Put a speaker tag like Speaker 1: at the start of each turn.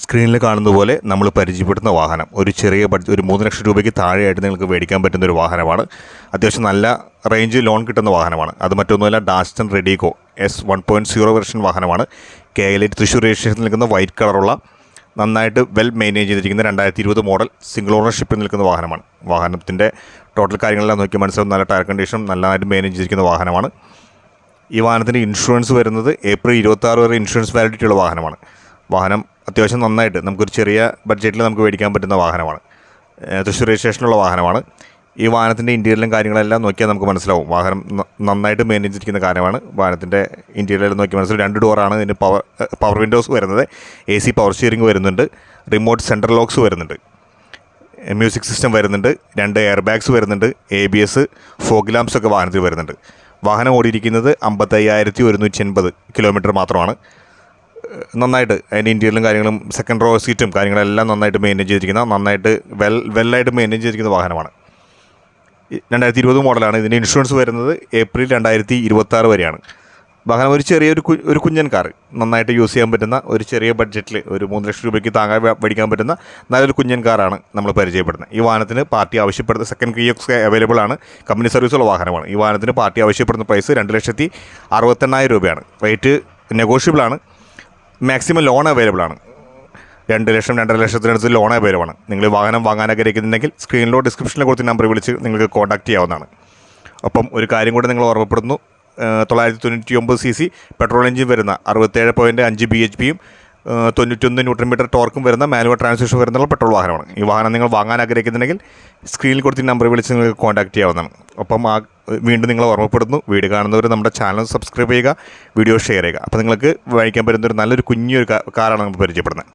Speaker 1: സ്ക്രീനിൽ കാണുന്ന പോലെ നമ്മൾ പരിചയപ്പെടുന്ന വാഹനം ഒരു ചെറിയ ബഡ്ജറ്റ് ഒരു 3 ലക്ഷം രൂപയ്ക്ക് താഴെയായിട്ട് നിങ്ങൾക്ക് മേടിക്കാൻ പറ്റുന്ന ഒരു വാഹനമാണ്. അത്യാവശ്യം നല്ല റേഞ്ച് ലോൺ കിട്ടുന്ന വാഹനമാണ്. അത് മറ്റൊന്നുമല്ല, ഡാസ്റ്റൺ റെഡിഗോ S 1.0 വെർഷൻ വാഹനമാണ്. KL തൃശ്ശൂർ രജിസ്ട്രേഷൻ നിൽക്കുന്ന വൈറ്റ് കളറുള്ള നന്നായിട്ട് വെൽ മെയിൻറ്റെയിൻ ചെയ്തിരിക്കുന്ന 2020 മോഡൽ സിംഗിൾ ഓണർഷിപ്പിൽ നിൽക്കുന്ന വാഹനമാണ്. വാഹനത്തിൻ്റെ ടോട്ടൽ കാര്യങ്ങളെല്ലാം നോക്കി മനസ്സിലാവും. നല്ല ടയർ കണ്ടീഷൻ നല്ലതായിട്ട് മെയിൻറ്റെയിൻ ചെയ്തിരിക്കുന്ന വാഹനമാണ്. ഈ വാഹനത്തിൻ്റെ ഇൻഷുറൻസ് വരുന്നത് ഏപ്രിൽ 26 വരെ ഇൻഷുറൻസ് വാലിഡിറ്റി ഉള്ള വാഹനമാണ്. വാഹനം അത്യാവശ്യം നന്നായിട്ട് നമുക്കൊരു ചെറിയ ബഡ്ജറ്റിൽ നമുക്ക് മേടിക്കാൻ പറ്റുന്ന വാഹനമാണ്. തൃശ്ശൂർ രജിസ്ട്രേഷനുള്ള വാഹനമാണ്. ഈ വാഹനത്തിൻ്റെ ഇൻറ്റീരിയലും കാര്യങ്ങളെല്ലാം നോക്കിയാൽ നമുക്ക് മനസ്സിലാവും. വാഹനം നന്നായിട്ട് മെയിൻറ്റെയിൻ ചെയ്തിരിക്കുന്ന കാര്യമാണ്. വാഹനത്തിൻ്റെ ഇൻറ്റീരിയൽ നോക്കി മനസ്സിലാവും. 2 ഡോറാണ് ഇതിന് പവർ വിൻഡോസ് വരുന്നത്. AC പവർ സ്റ്റിയറിംഗ് വരുന്നുണ്ട്. റിമോട്ട് സെൻട്രൽ ലോക്സ് വരുന്നുണ്ട്. മ്യൂസിക് സിസ്റ്റം വരുന്നുണ്ട്. 2 എയർ ബാഗ്സ് വരുന്നുണ്ട്. ABS ഫോഗ് ലാംപ്സ് ഒക്കെ വാഹനത്തിൽ വരുന്നുണ്ട്. വാഹനം ഓടിയിരിക്കുന്നത് 55,180 കിലോമീറ്റർ മാത്രമാണ്. നന്നായിട്ട് അതിൻ്റെ ഇൻറ്റീരിയലും കാര്യങ്ങളും സെക്കൻഡ് റോ സീറ്റും കാര്യങ്ങളെല്ലാം നന്നായിട്ട് മെയിൻറ്റെയിൻ ചെയ്തിരിക്കുന്ന നന്നായിട്ട് വെല്ലായിട്ട് മെയിൻറ്റെയിൻ ചെയ്തിരിക്കുന്ന വാഹനമാണ്. 2020 മോഡലാണ്. ഇതിൻ്റെ ഇൻഷുറൻസ് വരുന്നത് ഏപ്രിൽ 2026 വരെയാണ്. വാഹനം ഒരു ചെറിയൊരു കുഞ്ഞൻ കാർ, നന്നായിട്ട് യൂസ് ചെയ്യാൻ പറ്റുന്ന ഒരു ചെറിയ ബഡ്ജറ്റിൽ ഒരു 3 ലക്ഷം രൂപയ്ക്ക് താങ്ങാൻ മേടിക്കാൻ പറ്റുന്ന നല്ലൊരു കുഞ്ഞൻ കാറാണ് നമ്മൾ പരിചയപ്പെടുന്നത്. ഈ വാഹനത്തിന് പാർട്ടി ആവശ്യപ്പെടുന്ന സെക്കൻഡ് കീ ഒക്കെ അവൈലബിൾ ആണ്. കമ്പനി സർവീസുള്ള വാഹനമാണ്. ഈ വാഹനത്തിന് പാർട്ടി ആവശ്യപ്പെടുന്ന പ്രൈസ് 2,68,000 രൂപയാണ്. റേറ്റ് നെഗോഷ്യബിൾ ആണ്. മാക്സിമം ലോൺ അവൈലബിൾ ആണ്. 2 ലക്ഷം 2.5 ലക്ഷത്തിനടുത്ത് ലോൺ അവൈലബിൾ ആണ്. നിങ്ങൾ വാഹനം വാങ്ങാൻ ആഗ്രഹിക്കുന്നുണ്ടെങ്കിൽ സ്ക്രീനിലോ ഡിസ്ക്രിപ്ഷനിലോ കൊടുത്ത നമ്പർ വിളിച്ച് നിങ്ങൾക്ക് കോൺടാക്റ്റ് ചെയ്യാവുന്നതാണ്. ഒപ്പം ഒരു കാര്യം കൂടി നിങ്ങൾ ഓർമ്മപ്പെടുന്നു. 999 cc പെട്രോൾ എഞ്ചിൻ വരുന്ന 67.5 bhpയും 91 ന്യൂട്രൺ മീറ്റർ ടോർക്കും വരുന്ന മാനുവൽ ട്രാൻസ്മിഷൻ വരുന്ന പെട്രോൾ വാഹനമാണ്. ഈ വാഹനം നിങ്ങൾ വാങ്ങാൻ ആഗ്രഹിക്കുന്നുണ്ടെങ്കിൽ സ്ക്രീനിൽ കൊടുത്ത നമ്പർ വിളിച്ച് നിങ്ങൾക്ക് കോൺടാക്റ്റ് ചെയ്യാവുന്നതാണ്. ഒപ്പം വീണ്ടും നിങ്ങൾ ഓർമ്മപ്പെടുന്നു, വീഡിയോ കാണുന്നവർ നമ്മുടെ ചാനൽ സബ്സ്ക്രൈബ് ചെയ്യുക, വീഡിയോ ഷെയർ ചെയ്യുക. അപ്പോൾ നിങ്ങൾക്ക് വാങ്ങിക്കാൻ പറ്റുന്ന ഒരു നല്ലൊരു കുഞ്ഞൊരു കാറാണ് നമ്മൾ പരിചയപ്പെടുന്നത്.